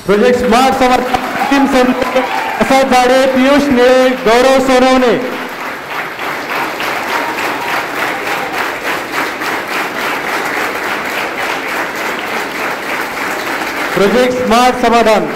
Project smart समर्थ team संघ प्रसाद झाडे, पियुष निळे, गौरव सोनवणे. प्रोजेक्ट स्मार्ट समाधान.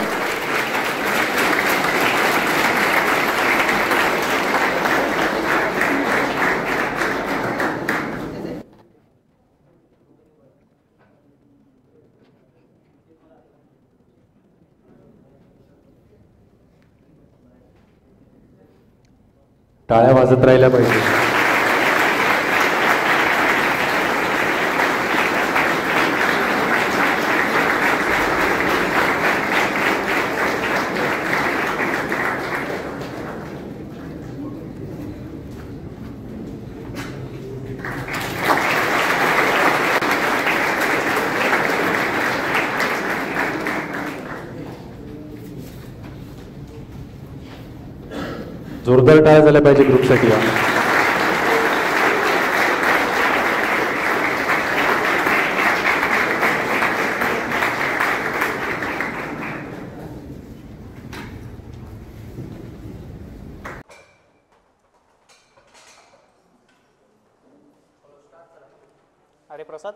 टाळ्या वाजत राहिल्या पाहिजे. जोरदार टाळ्या झाल्या पाहिजे ग्रुपसाठी. अरे प्रसाद,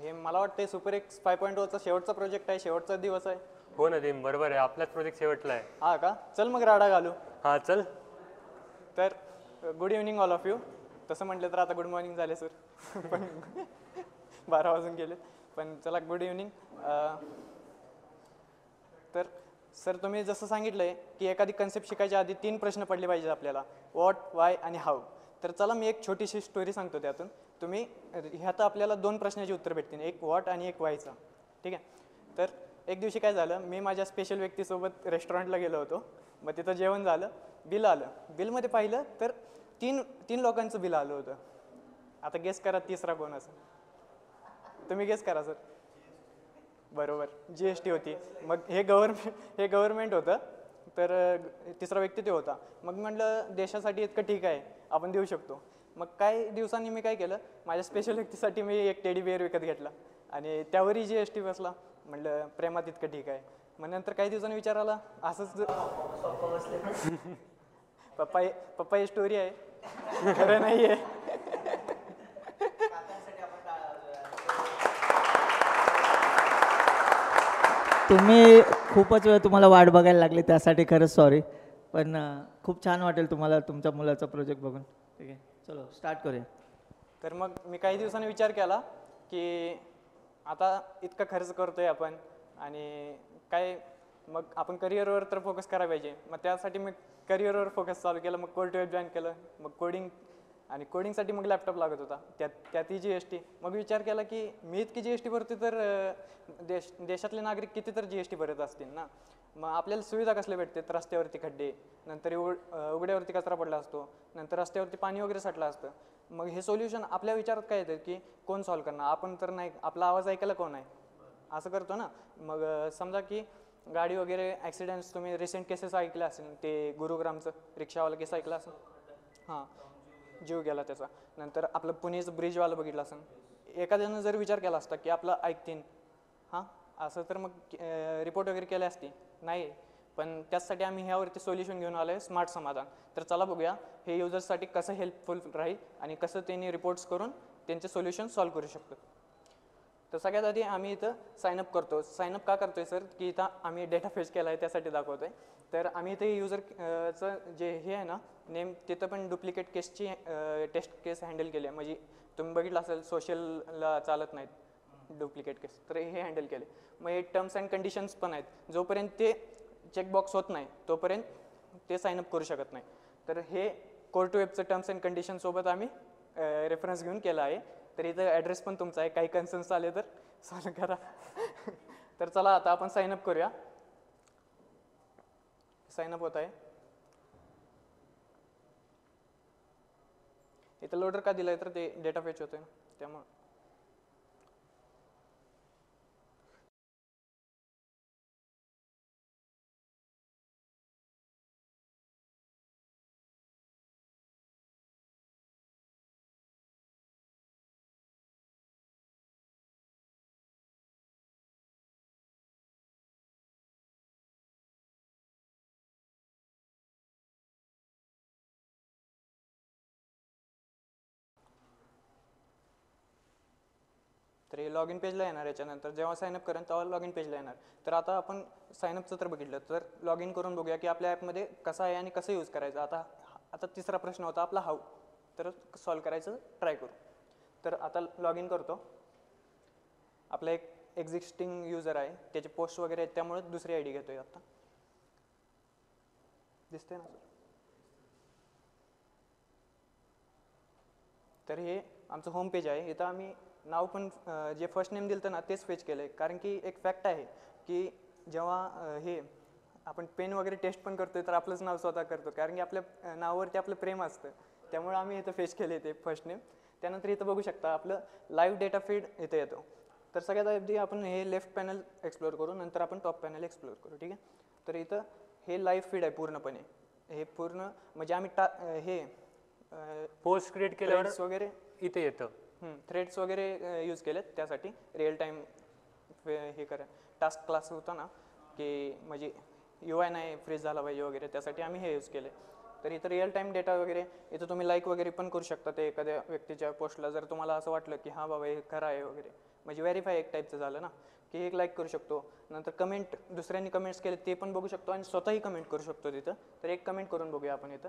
हे मला वाटतं सुपर एक्स 5.0चा शेवटचा प्रोजेक्ट आहे, शेवटचा दिवस आहे. हो नदीम, बरोबर आहे. आपलाच प्रोजेक्ट शेवटला आहे. हा का? चल मग राडा घालू. हा चल. तर good evening all of you. तसं म्हटलं तर आता गुड मॉर्निंग झाले सर, पण 12 वाजून गेले. पण चला गुड इव्हनिंग. तर सर तुम्ही जसं सांगितलंय की एखादी कन्सेप्ट शिकायच्या आधी 3 प्रश्न पडले पाहिजेत आपल्याला, व्हॉट, वाय आणि हाऊ. तर चला मी एक छोटीशी स्टोरी सांगतो त्यातून. तुम्ही ह्यात आपल्याला 2 प्रश्नाची उत्तर भेटतील, एक व्हॉट आणि एक वायचा. ठीक आहे. तर एक दिवशी काय झालं, मी माझ्या स्पेशल व्यक्तीसोबत रेस्टॉरंटला गेलो होतो. मग तिथं जेवण झालं, बिल आलं. बिलमध्ये पाहिलं तर तीन लोकांचं बिल आलं होतं. आता गेस करा तिसरा कोण असेल. तुम्ही गेस करा सर. बरोबर, GST होती. मग हे गव्हर्नमेंट होतं. तर तिसरा व्यक्ती ते होता. मग म्हटलं देशासाठी इतकं ठीक आहे, आपण देऊ शकतो. मग काही दिवसांनी मी काय केलं, माझ्या स्पेशल व्यक्तीसाठी मी एक टेडी बिअर विकत घेतला आणि त्यावरही GST बसला. म्हटलं प्रेमात इतकं ठीक आहे. मग नंतर काही दिवसांनी विचार आला, असंच पप्पा ही स्टोरी आहे, खरं नाही आहे. तुम्ही खूपच वेळ तुम्हाला वाट बघायला लागली, त्यासाठी खरंच सॉरी. पण खूप छान वाटेल तुम्हाला तुमच्या मुलाचा प्रोजेक्ट बघून. ठीक आहे, चलो स्टार्ट करूया. तर मग मी काही दिवसांनी विचार केला की आता इतका खर्च करतोय आपण आणि काय, मग आपण करिअरवर तर फोकस करायला पाहिजे. मग त्यासाठी मी करिअरवर फोकस चालू केलं. मग कोर 12 जॉईन केलं. मग कोडिंगसाठी मग लॅपटॉप लागत होता, त्यातही GST. मग विचार केला की मी इतकी GST भरते तर देशातले नागरिक किती तर GST भरत असतील ना. मग आपल्याला सुविधा कसल्या भेटतात, रस्त्यावरती खड्डे, नंतर उघड्यावरती कचरा पडला असतो, नंतर रस्त्यावरती पाणी वगैरे साठलं असतं. मग हे सोल्युशन आपल्या विचारात काय येतं की कोण सॉल्व्ह करणार, आपण तर नाही, आपला आवाज ऐकायला कोण आहे, असं करतो ना. मग समजा की गाडी वगैरे ॲक्सिडेंट्स, तुम्ही रिसेंट केसेस ऐकल्या असेल, ते गुरुग्रामचं रिक्षावाला केस ऐकला असेल. हां, जीव गेला त्याचा. नंतर आपलं पुणेचं ब्रिजवालं बघितलं असेल. एखाद्यानं जर विचार केला असता की आपलं ऐकतीन, हां असं, तर मग रिपोर्ट वगैरे केले असते नाही. पण त्याचसाठी आम्ही ह्यावरती सोल्युशन घेऊन आलो आहे, स्मार्ट समाधान. तर चला बघूया हे युजर्ससाठी कसं हेल्पफुल राहील आणि कसं त्यांनी रिपोर्ट्स करून त्यांचे सोल्युशन सॉल्व्ह करू शकतो. तर सगळ्यात आधी आम्ही इथं साइनअप करतो. साइनअप का करतोय सर, की इथं आम्ही डेटा फेच केला आहे त्यासाठी दाखवतोय. तर आम्ही इथे युजरचं जे हे आहे ना नेम, तिथं पण डुप्लिकेट केसची टेस्ट केस हँडल केली आहे. म्हणजे तुम्ही बघितलं असेल सोशलला चालत नाहीत डुप्लिकेट केस, तर हे हँडल केले. मग हे टर्म्स अँड कंडिशन्स पण आहेत, जोपर्यंत ते चेकबॉक्स होत नाही तोपर्यंत ते साइनअप करू शकत नाही. तर हे कोर टू वेबचं टर्म्स अँड कंडिशनसोबत आम्ही रेफरन्स घेऊन केला आहे. तर इथं ॲड्रेस पण तुमचा आहे, काही कन्सर्न्स आले तर सॉल्व करा. तर चला आता आपण साइनअप करूया. साइनअप होत आहे. इथं लोडर का दिलं आहे, तर ते डेटा फेच होतोय त्यामुळे. तर हे लॉग इन पेजला येणार. याच्यानंतर जेव्हा साईनअप करेन तेव्हा लॉग इन पेजला येणार. तर आता आपण साईनअपचं तर बघितलं, तर लॉग इन करून बघूया की आपल्या ॲपमध्ये कसं आहे आणि कसं यूज करायचं. आता तिसरा प्रश्न होता आपला हाऊ, तर सॉल्व करायचं ट्राय करू. तर आता लॉग इन करतो. आपला एक एक्झिस्टिंग युजर आहे, त्याचे पोस्ट वगैरे आहेत, त्यामुळे दुसरी ID घेतोय. आता दिसते ना सर. तर हे आमचं होम पेज आहे. इथं आम्ही नाव पण जे फर्स्ट नेम दिलं ना तेच फेच केलं आहे. कारण की एक फॅक्ट आहे की जेव्हा हे आपण पेन वगैरे टेस्ट पण करतोय तर आपलंच नाव स्वतः करतो, कारण की आपल्या नावावरती आपलं प्रेम असतं. त्यामुळे आम्ही इथं फेच केले ते फर्स्ट नेम. त्यानंतर इथं बघू शकता आपलं लाईव्ह डेटा फीड इथं येतो. तर सगळ्यात आधी आपण हे लेफ्ट पॅनल एक्सप्लोर करू, नंतर आपण टॉप पॅनल एक्सप्लोर करू. ठीक आहे. तर इथं हे लाईव्ह फीड आहे पूर्णपणे. हे पूर्ण म्हणजे आम्ही हे पोस्ट क्रिएट केल्यावर वगैरे इथे येतं. थ्रेड्स वगैरे यूज केलेत त्यासाठी. रिअल टाईम हे करा टास्क क्लास होता ना की म्हणजे UI नाही फ्रीज झाला पाहिजे वगैरे, त्यासाठी आम्ही हे यूज केले. तर इथं रिअल टाईम डेटा वगैरे इथं तुम्ही लाईक वगैरे पण करू शकता ते एखाद्या व्यक्तीच्या पोस्टला. जर तुम्हाला असं वाटलं की हां बाबा हे खरं आहे वगैरे, म्हणजे व्हेरीफाय एक टाईपचं झालं ना की एक लाईक करू शकतो. नंतर कमेंट दुसऱ्यांनी कमेंट्स केले ते पण बघू शकतो आणि स्वतःही कमेंट करू शकतो तिथं. तर एक कमेंट करून बघूया आपण इथं.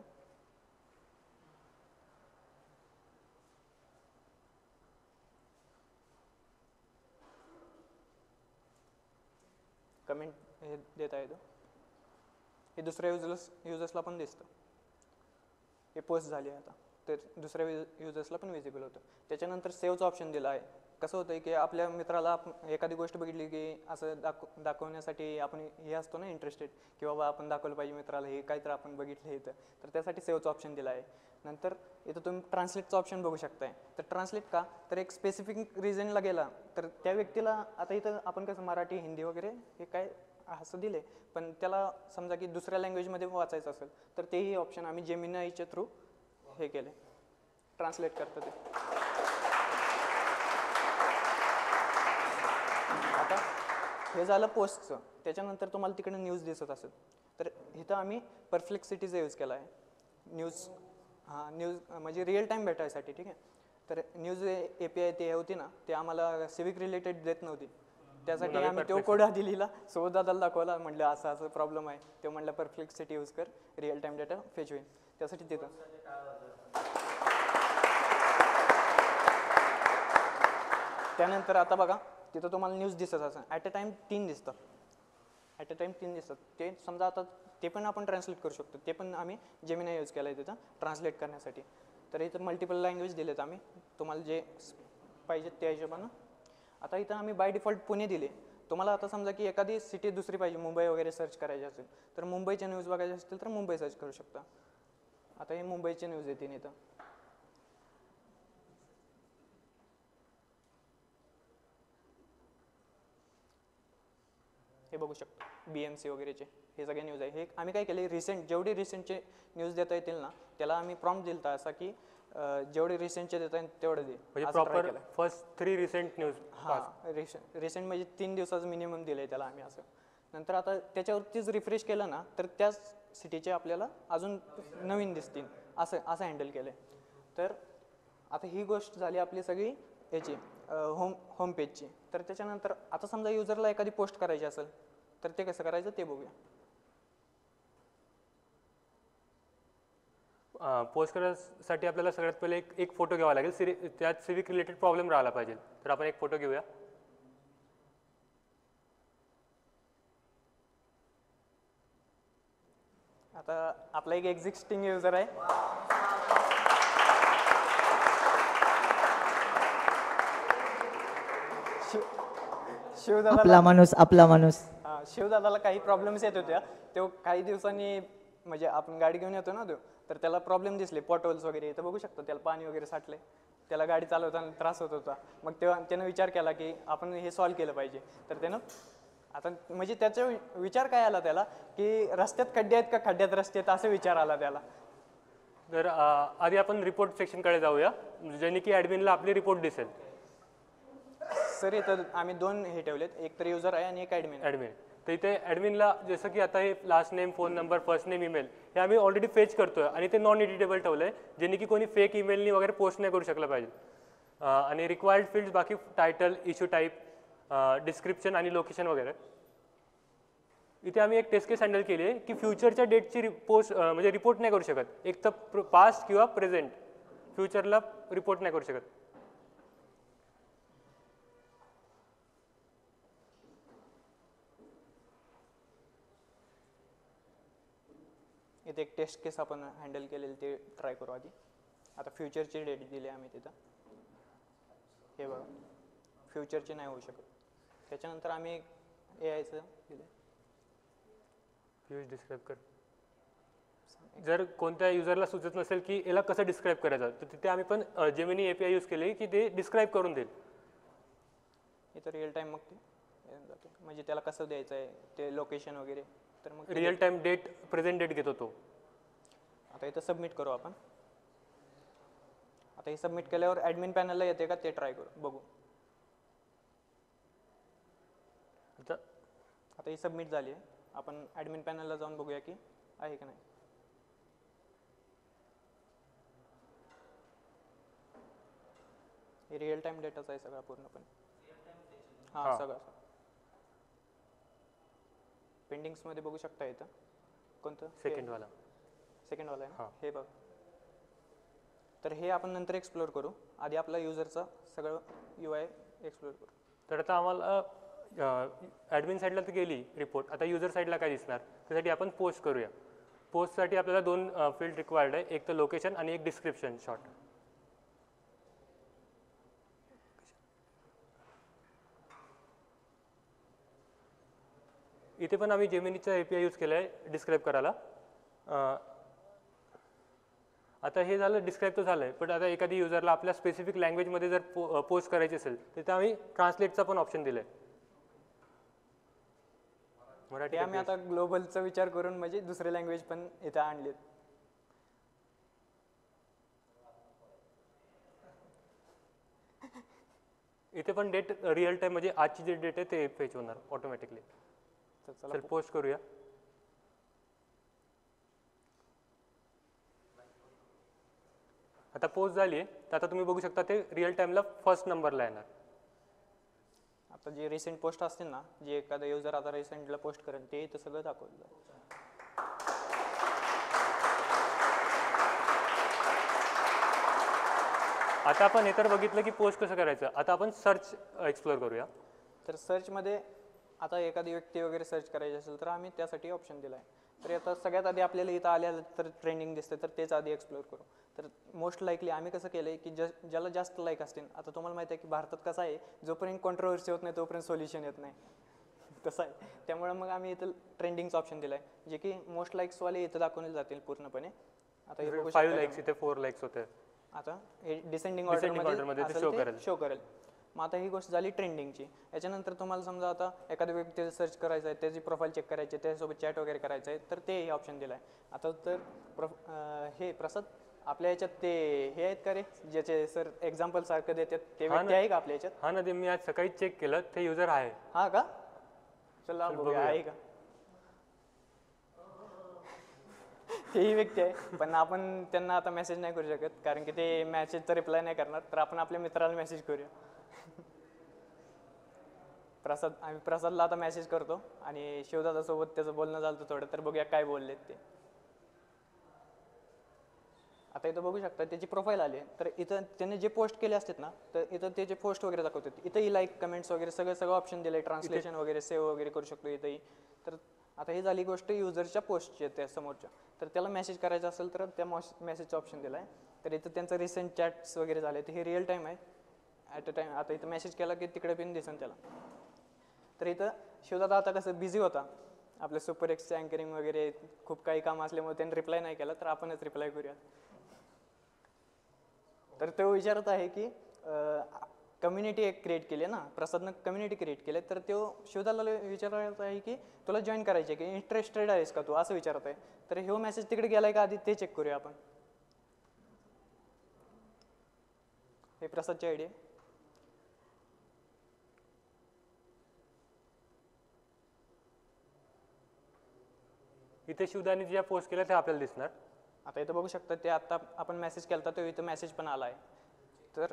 कमेंट हे देता येतं. हे दुसऱ्या युजर्सला पण दिसतं. हे पोस्ट झाली आहे आता, तर दुसऱ्या युजर्सला पण विजिबल होतं. त्याच्यानंतर सेव्हचं ऑप्शन दिलं आहे. कसं होतं की आपल्या मित्राला एखादी गोष्ट बघितली की असं दाखवण्यासाठी आपण हे असतो ना इंटरेस्टेड की बाबा आपण दाखवलं पाहिजे मित्राला हे काहीतरी आपण बघितलं इथं, तर त्यासाठी सेव्हचं ऑप्शन दिलं आहे. नंतर इथं तुम्ही ट्रान्सलेटचं ऑप्शन बघू शकताय. तर ट्रान्सलेट का, तर एक स्पेसिफिक रिजनला गेला तर त्या व्यक्तीला, आता इथं आपण कसं मराठी हिंदी वगैरे हे काय असं दिले, पण त्याला समजा की दुसऱ्या लँग्वेजमध्ये वाचायचं असेल तर तेही ऑप्शन आम्ही जेमिनाईच्या थ्रू हे केले, ट्रान्सलेट करतं ते. आता हे झालं पोस्टचं. त्याच्यानंतर तुम्हाला तिकडे न्यूज दिसत असेल, तर इथं आम्ही परफ्लेक्सिटीचा यूज केला आहे. न्यूज न्यूज म्हणजे रिअल टाईम भेटायसाठी. ठीक आहे. तर न्यूज API ते होती ना, ते आम्हाला सिविक रिलेटेड देत नव्हती. त्यासाठी आम्ही तो कोड आधी लिहिला, सोबत दादाला दाखवला, म्हटलं असं असं प्रॉब्लेम आहे. ते म्हटलं परफ्लेक्सिटी यूज कर, रिअल टाईम डेटा फेच होईल. त्यासाठी तिथं त्यानंतर आता बघा तिथं तुम्हाला न्यूज दिसत असं ॲट अ टाईम 3 दिसतात. ॲट अ टाईम 3 दिसतात. ते समजा आता ते पण आपण ट्रान्सलेट करू शकतो. ते पण आम्ही जेमिनाई यूज केला आहे तिथं ट्रान्सलेट करण्यासाठी. तर इथं मल्टिपल लँग्वेज दिलेत आम्ही, तुम्हाला जे पाहिजेत त्या हिशोबानं. आता इथं आम्ही बाय डिफॉल्ट पुणे दिले. तुम्हाला आता समजा की एखादी सिटी दुसरी पाहिजे, मुंबई वगैरे सर्च करायची असेल तर मुंबईच्या न्यूज बघायचे असतील तर मुंबई सर्च करू शकता. आता हे मुंबईचे न्यूज येतील इथं. हे बघू शकतो BMC वगैरेचे हे सगळे न्यूज आहे. हे आम्ही काय केले, रिसेंट जेवढे रिसेंटचे न्यूज देता येतील ना त्याला आम्ही प्रॉम्प्ट दिलता असा की जेवढे रिसेंटचे देता येईल तेवढे दे. म्हणजे प्रॉपर फर्स्ट 3 रिसेंट न्यूज. हां, रिसेंट म्हणजे 3 दिवसाचं मिनिमम दिलं आहे त्याला आम्ही असं. नंतर आता त्याच्यावरतीच रिफ्रेश केलं ना तर त्याच सिटीचे आपल्याला अजून नवीन दिसतील, असं हँडल केलं आहे. तर आता ही गोष्ट झाली आपली सगळी याची होम पेजची. तर त्याच्यानंतर आता समजा युजरला एखादी पोस्ट करायची असेल तर ते कसं करायचं ते बघूया. पोस्ट करण्यासाठी आपल्याला सगळ्यात पहिले एक फोटो घ्यावा लागेल. त्यात सिविक रिलेटेड प्रॉब्लेम राहिला पाहिजे. तर आपण एक फोटो घेऊया. आता आपला एक एक्झिस्टिंग युजर आहे. आपला माणूस शिवदादाला काही प्रॉब्लेम्स येत होत्या. तो काही दिवसांनी म्हणजे आपण गाडी घेऊन येतो ना तो, तर त्याला प्रॉब्लेम दिसले पॉटहोल्स वगैरे. तर बघू शकतो त्याला पाणी वगैरे साठले, त्याला गाडी चालवताना त्रास होत होता. मग तेव्हा त्यानं विचार केला की आपण हे सॉल्व्ह केलं पाहिजे. तर त्यानं आता म्हणजे त्याचा विचार काय आला त्याला की रस्त्यात खड्डे आहेत का खड्ड्यात रस्ते आहेत असं विचार आला त्याला. तर आधी आपण रिपोर्ट सेक्शनकडे जाऊया, ज्याने की ॲडमिनला आपली रिपोर्ट दिसेल. सर इथं आम्ही 2 हे ठेवलेत, एक तर युजर आहे आणि एक ॲडमिन. तर इथे ॲडमिनला जसं की आता हे last name, phone number, first name, email हे आम्ही ऑलरेडी फेच करतोय आणि ते नॉन एडिटेबल ठेवलं आहे, ज्याने की कोणी फेक ईमेलनी वगैरे पोस्ट नाही करू शकलं पाहिजे. आणि रिक्वायर्ड फील्ड्स बाकी टायटल, इश्यू टाईप, डिस्क्रिप्शन आणि लोकेशन वगैरे. इथे आम्ही एक टेस्ट केस हँडल केली आहे की फ्युचरच्या डेटची पोस्ट म्हणजे रिपोर्ट नाही करू शकत, एक तर पास्ट किंवा प्रेझेंट, फ्युचरला रिपोर्ट नाही करू शकत. इथे एक टेस्ट केस आपण हँडल केलेलं ते ट्राय करू आधी. आता फ्युचरची डेट दिली आम्ही तिथं, हे बघा फ्युचरची नाही होऊ शकत. त्याच्यानंतर आम्ही AIचं दिलं. फ्यूज डिस्क्राईब कर. जर कोणत्या युजरला सुचत नसेल की याला कसं डिस्क्राईब करायचं, तर तिथे आम्ही पण जेमिनी API यूज केली की ते डिस्क्राईब करून देईल. इथं रिअल टाईम मग ते येऊन जातं, म्हणजे त्याला कसं द्यायचं आहे ते लोकेशन वगैरे. तर मग real time date, present date घेतो तो. आता इथं सबमिट करू आपण. आता हे सबमिट केल्यावर ॲडमिन पॅनलला येते का ते ट्राय करू, बघू. आता ही सबमिट झाली आहे. आपण ॲडमिन पॅनलला जाऊन बघूया की आहे का नाही. हे रिअल टाईम डेटाच आहे सगळा पूर्णपणे. हां सगळं. पेंडिंग्समध्ये बघू शकता इथं कोणतं सेकंडवाला आहे ना, हे बघ. तर हे आपण नंतर एक्सप्लोर करू, आधी आपला युजरचा सगळं UI एक्सप्लोर करू. तर आता आम्हाला ॲडमिन साईडला तर गेली रिपोर्ट, आता युजर साईडला काय दिसणार त्यासाठी आपण पोस्ट करूया. पोस्टसाठी आपल्याला 2 फील्ड रिक्वायर्ड आहे, एक तर लोकेशन आणि एक डिस्क्रिप्शन शॉर्ट. इथे पण आम्ही जेमिनीचा API यूज केला आहे डिस्क्राईब करायला. आता हे झालं डिस्क्राईब तर झालं आहे, पण आता एखादी युजरला आपल्या स्पेसिफिक लँग्वेजमध्ये जर पोस्ट करायची असेल तर तिथे आम्ही ट्रान्सलेटचा पण ऑप्शन दिला आहे. ते आम्ही आता ग्लोबलचा विचार करून म्हणजे दुसरे लँग्वेज पण इथं आणलेत. इथे पण डेट रिअल टाइम म्हणजे आजची जे डेट आहे ते फेच होणार ऑटोमॅटिकली. तर चला पोस्ट करूया. आता पोस्ट झाली आहे, तर आता तुम्ही बघू शकता ते रिअल टाइमला फर्स्ट नंबरला येणार. आता जे रिसेंट पोस्ट असतील ना, जे एखादा युजर आता रिसेंटला पोस्ट करेल ते इथं सगळं दाखवलं जातं. आता आपण हे तर बघितलं की पोस्ट कसं करायचं. आता आपण सर्च एक्सप्लोर करूया. तर सर्चमध्ये आता एखादी व्यक्ती वगैरे सर्च करायची असेल तर आम्ही त्यासाठी ऑप्शन दिला आहे. तर आता सगळ्यात आधी आपल्याला इथं आल्या तर ट्रेंडिंग दिसते, तर तेच आधी एक्सप्लोर करू. तर मोस्ट लाईकली आम्ही कसं केलं आहे की ज्याला जास्त लाईक असतील, आता तुम्हाला माहिती आहे की भारतात कसं आहे, जोपर्यंत कॉन्ट्रोवर्सी होत नाही तोपर्यंत सोल्युशन येत नाही, तसं आहे. त्यामुळे मग आम्ही इथं ट्रेंडिंगचा ऑप्शन दिला आहे, जे की मोस्ट लाईक्सवाले इथं दाखवले जातील पूर्णपणे. आता हे बघू 5 लाईक्स इथे 4 लाईक्स होते. आता हे डिसेंडिंग orderमध्ये ऑर्डरमध्ये ते show करेल. शो करेल. मग आता ही गोष्ट झाली ट्रेंडिंगची. याच्यानंतर तुम्हाला समजा आता एखाद्या व्यक्तीचं सर्च करायचं आहे, त्याची प्रोफाईल चेक करायची आहे, त्याच्यासोबत चॅट वगैरे करायचं आहे, तर ते ऑप्शन दिलं आहे. आता तर हे प्रसाद आपल्या याच्यात ते हे आहेत का रे, ज्याचे सर एक्झाम्पल सारखं देतात ते व्यक्ती आहे का आपल्या याच्यात? हा ना, ते मी आज सकाळी चेक केलं, ते युजर आहे. हा का? चला बघूया आहे का. तेही व्यक्ती आहे, पण आपण त्यांना आता मेसेज नाही करू शकत कारण की ते मेसेजचा रिप्लाय नाही करणार. तर आपण आपल्या मित्राला मेसेज करूया. आम्ही प्रसादला आता मेसेज करतो आणि शिवदादासोबत त्याचं बोलणं झालं थोडं, तर बघूया काय बोललेत ते. आता इथं बघू शकता त्याची प्रोफाईल आली आहे. तर इथं त्याने जे पोस्ट केले असतात ना, तर इथं त्याचे पोस्ट वगैरे दाखवतात. इथंही लाईक, कमेंट्स वगैरे सगळं ऑप्शन दिलं आहे. ट्रान्सलेशन वगैरे सेव्ह वगैरे करू शकतो इथंही. तर आता ही झाली गोष्ट युजरच्या पोस्टची त्या समोरच्या. तर त्याला मेसेज करायचा असेल तर त्या मेसेजचा ऑप्शन दिला आहे. तर इथं त्यांचं रिसेंट चॅट्स वगैरे झाले, तर हे रिअल टाईम आहे ॲट अ टाईम. आता इथं मेसेज केला की तिकडे पण दिसेल त्याला. तर इथं शिवदादा आता कसं बिझी होता, आपल्या सुपर एक्सचं अँकरिंग वगैरे खूप काही काम असल्यामुळे त्यांनी रिप्लाय नाही केला, तर आपणच रिप्लाय करूया. तर तो विचारत आहे की कम्युनिटी एक क्रिएट केली आहे ना, प्रसादनं कम्युनिटी क्रिएट केली आहे, तर तो शिवदाला विचारत आहे की तुला जॉईन करायचे आहे की इंटरेस्टेड आहेस का तू, असं विचारत आहे. तर ह्यो मेसेज तिकडे गेलाय का आधी ते चेक करूया आपण. हे प्रसादची आयडी आहे. इथे शिवदानी ज्या पोस्ट केल्या त्या आपल्याला दिसणार. आता इथं बघू शकता ते आता आपण मेसेज केला तर इथं मेसेज पण आला आहे. तर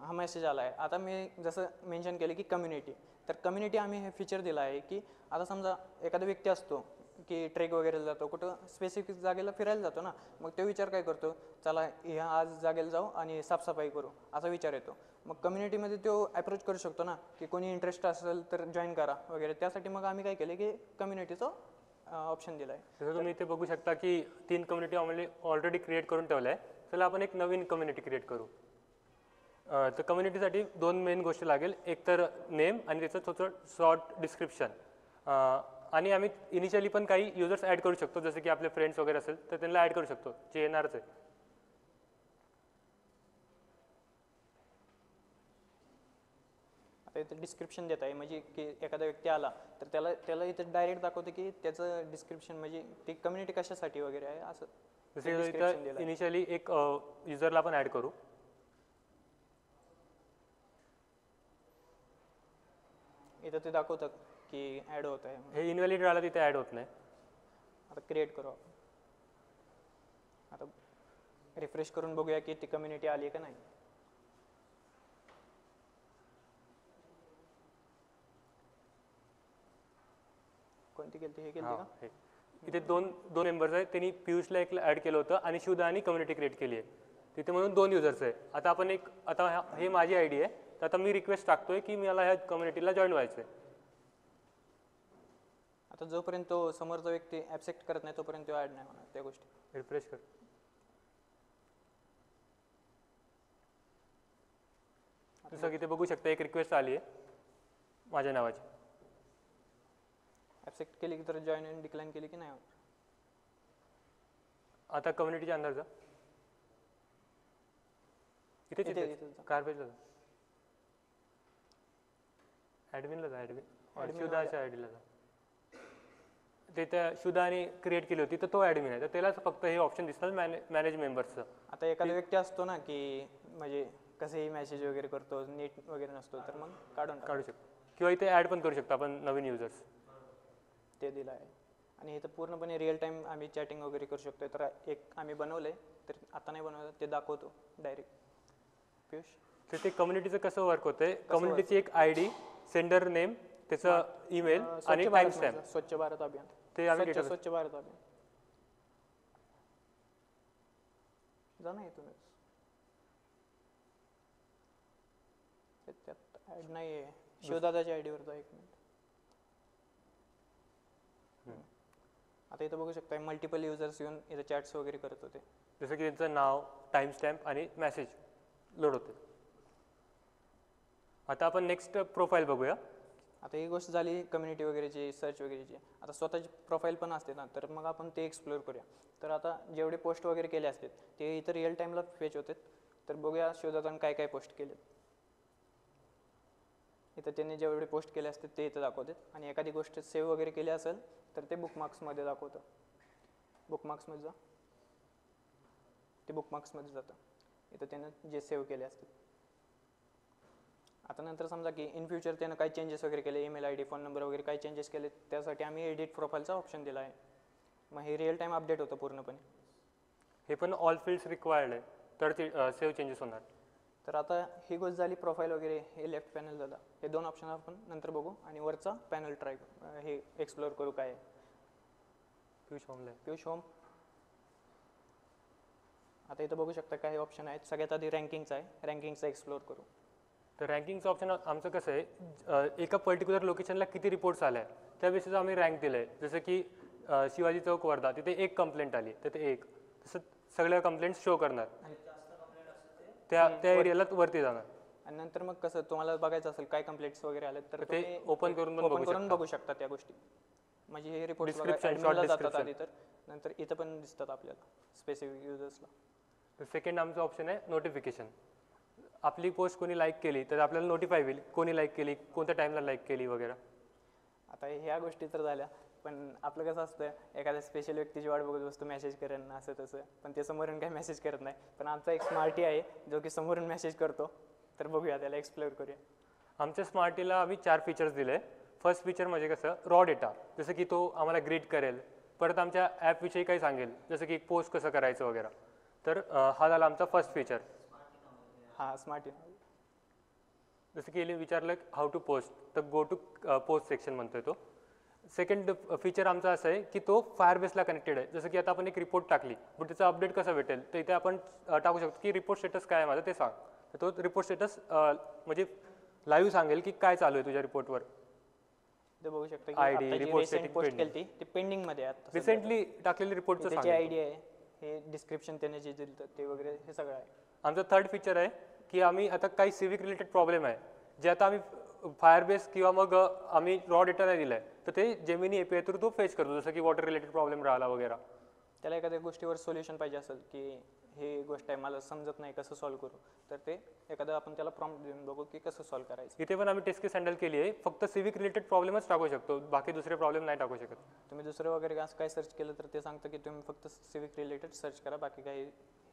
हा मेसेज आला आहे. आता मी जसं मेन्शन केलं की कम्युनिटी, तर कम्युनिटी आम्ही हे फीचर दिलं आहे की आता समजा एखादा व्यक्ती असतो की ट्रेक वगैरे जातो, कुठं स्पेसिफिक जागेला फिरायला जातो ना, मग तो विचार काय करतो, चला ह्या आज जागेला जाऊ आणि साफसफाई करू, असा विचार येतो. मग कम्युनिटीमध्ये तो अप्रोच करू शकतो ना की कोणी इंटरेस्ट असेल तर जॉईन करा वगैरे. त्यासाठी मग आम्ही काय केलं की कम्युनिटीचं ऑप्शन दिलं आहे. जसं तुम्ही इथे बघू शकता की 3 कम्युनिटी आम्हाला ऑलरेडी क्रिएट करून ठेवलं आहे. चला आपण एक नवीन कम्युनिटी क्रिएट करू. तर कम्युनिटीसाठी 2 मेन गोष्टी लागेल, एक तर नेम आणि त्याचं थोडं शॉर्ट डिस्क्रिप्शन. आणि आम्ही इनिशियली पण काही युजर्स ॲड करू शकतो, जसे की आपले फ्रेंड्स वगैरे असेल तर त्यांना ॲड करू शकतो, जे येणारच आहे. आता इथं डिस्क्रिप्शन देत आहे, म्हणजे की एखादा व्यक्ती आला तर त्याला इथं डायरेक्ट दाखवते की त्याचं डिस्क्रिप्शन म्हणजे ती कम्युनिटी कशासाठी वगैरे आहे असं. जसे description इथं दिलंय. इनिशियली एक युजरला पण ॲड करू. इथं ते दाखवतं की ॲड होत आहे. हे इनव्हॅलिड राहिलं तिथे ॲड होत नाही. आता क्रिएट करू आपण. आता रिफ्रेश करून बघूया की ती कम्युनिटी आली का नाही. कोणती केली हे केली का? हे इथे दोन मेंबर्स आहेत, त्यांनी पियुषला एक ॲड केलं होतं आणि शिवदानी कम्युनिटी क्रिएट केली आहे. तिथे म्हणून 2 युजर्स आहे. आता आपण हे माझी आय डी आहे, तर आता मी रिक्वेस्ट टाकतोय की मला ह्या कम्युनिटीला जॉईन व्हायचं आहे. आता जोपर्यंत तो समोरचा व्यक्ती ॲक्सेप्ट करत नाही तोपर्यंत तो ॲड नाही होणार त्या गोष्टी. रिफ्रेश कर. जसं की ते बघू शकता एक रिक्वेस्ट आली आहे माझ्या नावाची. ॲक्सेप्ट केली की तर जॉईन आणि डिक्लाइन केली की नाही होणार. आता कम्युनिटीच्या अंदर जा. इथेच इथेच जा. कार्पेजला जा. ॲडमिनला जा. शुदाच्या आय डीला जा. ते त्या शुदाने क्रिएट केली होती तर तो ॲडमिन आहे, तर त्यालाच फक्त हे ऑप्शन दिसतात मॅनेज मेंबर्सचं. आता एखादा व्यक्ती असतो ना की म्हणजे कसेही मेसेज वगैरे करतो, नीट वगैरे नसतो, तर मग काढू शकतो. किंवा इथे ॲड पण करू शकतो आपण नवीन युजर्स. ते दिलं आहे. आणि इथं पूर्णपणे रिअल टाईम आम्ही चॅटिंग वगैरे करू शकतो. तर एक आम्ही बनवलं आहे, तर आता नाही बनवलं ते दाखवतो डायरेक्ट. पियुष, तर ते कम्युनिटीचं कसं वर्क होतंय, कम्युनिटीची एक आय डी, सेंडर नेम, त्याचं ईमेल आणि टाइम स्टॅम्प. स्वच्छ भारत अभियान, ते आम्ही स्वच्छ भारत अभियान. जा ना इथूनच. त्यात ॲड नाही आहे. शिवदादाच्या आयडीवर जा. 1 मिनिट. आता इथं बघू शकता मल्टिपल युजर्स येऊन इथं चॅट्स वगैरे करत होते. जसं की त्यांचं नाव, टाइम स्टॅम्प आणि मेसेज लोड होते. आता आपण नेक्स्ट प्रोफाईल बघूया. आता ही गोष्ट झाली कम्युनिटी वगैरेची, सर्च वगैरेची. आता स्वतःची प्रोफाईल पण असते ना, तर मग आपण ते एक्सप्लोर करूया. तर आता जेवढे पोस्ट वगैरे केले असतात ते इथं रिअल टाईमला फेच होतात. तर बघूया शोधाताना काय काय पोस्ट केलेत. इथं त्यांनी जेवढे पोस्ट केले असतात ते इथं दाखवतात. आणि एखादी गोष्ट सेव्ह वगैरे केली असेल तर ते बुकमार्क्समध्ये दाखवतं. बुकमार्क्समध्ये जा. ते बुकमार्क्समध्ये जातं. इथं त्यानं जे सेव्ह केले असतात. आता नंतर समजा की इन फ्युचर त्यानं काही चेंजेस वगैरे केले, email I D, phone number वगैरे काही चेंजेस केले, त्यासाठी आम्ही एडिट प्रोफाईलचा ऑप्शन दिला आहे. मग हे रिअल टाईम अपडेट होतं पूर्णपणे. हे पण ऑल फील्ड्स रिक्वायर्ड आहे, तर ते सेव्ह चेंजेस होणार. तर आता ही गोष्ट झाली प्रोफाईल वगैरे. हे लेफ्ट पॅनल झालं. हे 2 ऑप्शन आपण नंतर बघू आणि वरचा पॅनल ट्राय हे एक्सप्लोर करू काय आहे. पियुष होमला आहे. पियुष होम. आता इथं बघू शकता काही ऑप्शन आहेत. सगळ्यात आधी रँकिंगचा आहे. रँकिंगचा एक्सप्लोर करू. तर रँकिंगचं ऑप्शन आमचं कसं आहे, एका पर्टिक्युलर लोकेशनला किती रिपोर्ट्स आल्या त्या बेसिस आम्ही रँक दिलं आहे. जसं की शिवाजी चौक वर्धा, तिथे 1 कंप्लेंट आली तर ते 1, तसं सगळ्या कंप्लेंट्स शो करणार, त्या एरियाला वरती जाणार. आणि नंतर मग कसं तुम्हाला बघायचं असेल काय कंप्लेंट्स वगैरे आले तर ते ओपन करून बघू शकता त्या गोष्टी. म्हणजे हे रिपोर्ट Description, जातात आधी, तर नंतर इथं पण दिसतात आपल्याला स्पेसिफिक युजर्सला. सेकंड आमचं ऑप्शन आहे नोटिफिकेशन. आपली पोस्ट कोणी लाईक केली तर आपल्याला नोटिफाय होईल कोणी लाईक केली, कोणत्या टाईमला लाईक केली वगैरे. आता ह्या गोष्टी तर झाल्या, पण आपलं कसं असतं एखाद्या स्पेशल व्यक्तीची वाट बघत बसतो, मेसेज करेन असं तसं, पण ते समोरून काही मेसेज करत नाही. पण आमचा एक स्मार्टी आहे जो की समोरून मेसेज करतो. तर बघूया, त्याला एक्सप्लोर करूया. आमच्या स्मार्टीला आम्ही 4 फीचर्स दिले. फर्स्ट फीचर म्हणजे कसं, रॉ डेटा, जसं की तो आम्हाला ग्रीट करेल, परत आमच्या ॲपविषयी काही सांगेल, जसं की पोस्ट कसं करायचं वगैरे. तर हा झाला आमचा फर्स्ट फीचर. हा स्मार्टी. जसं की याने विचारलं हाऊ टू पोस्ट, तर गो टू पोस्ट सेक्शन म्हणतोय तो. सेकंड फीचर आमचा असं आहे की तो फायरबेसला कनेक्टेड आहे. जसं की आता आपण एक रिपोर्ट टाकली, पण त्याचा अपडेट कसा भेटेल, तर इथे आपण टाकू शकतो की रिपोर्ट स्टेटस काय आहे माझं ते सांग. तर तो रिपोर्ट स्टेटस म्हणजे लाईव्ह सांगेल की काय चालू आहे तुझ्या रिपोर्टवर. ते बघू शकता की ID, आता जी report recent setting post pending. केली ती पेंडिंग मध्ये आहे आता सध्या. रिसेंटली टाकलेली रिपोर्टचं त्याची सांगेल. आयडिया आहे, हे डिस्क्रिप्शन त्याने जे दिलं ते वगैरे हे सगळं आहे. आमचं थर्ड फीचर आहे की आम्ही आता काही सिविक रिलेटेड प्रॉब्लेम आहे जे आता आम्ही फायरबेस किंवा मग आम्ही रॉ डेटा नाही दिलाय, तर ते जेमिनी एपीआय थ्रू तो फेच करतो. जसं की वॉटर रिलेटेड प्रॉब्लेम राहिला वगैरे. त्याला एखाद्या गोष्टीवर सोल्युशन पाहिजे असेल की हे गोष्ट आहे मला समजत नाही कसं सॉल्व्ह करू, तर ते एखादं आपण त्याला प्रॉम्प्ट देऊन बघू की कसं सॉल्व्ह करायचं. इथे पण आम्ही टेस्ट केस हँडल केली आहे. फक्त सिविक रिलेटेड प्रॉब्लेमच टाकू शकतो, बाकी दुसरे प्रॉब्लेम नाही टाकू शकत. तुम्ही दुसरं वगैरे असं काय सर्च केलं तर ते सांगतं की तुम्ही फक्त सिविक रिलेटेड सर्च करा, बाकी काही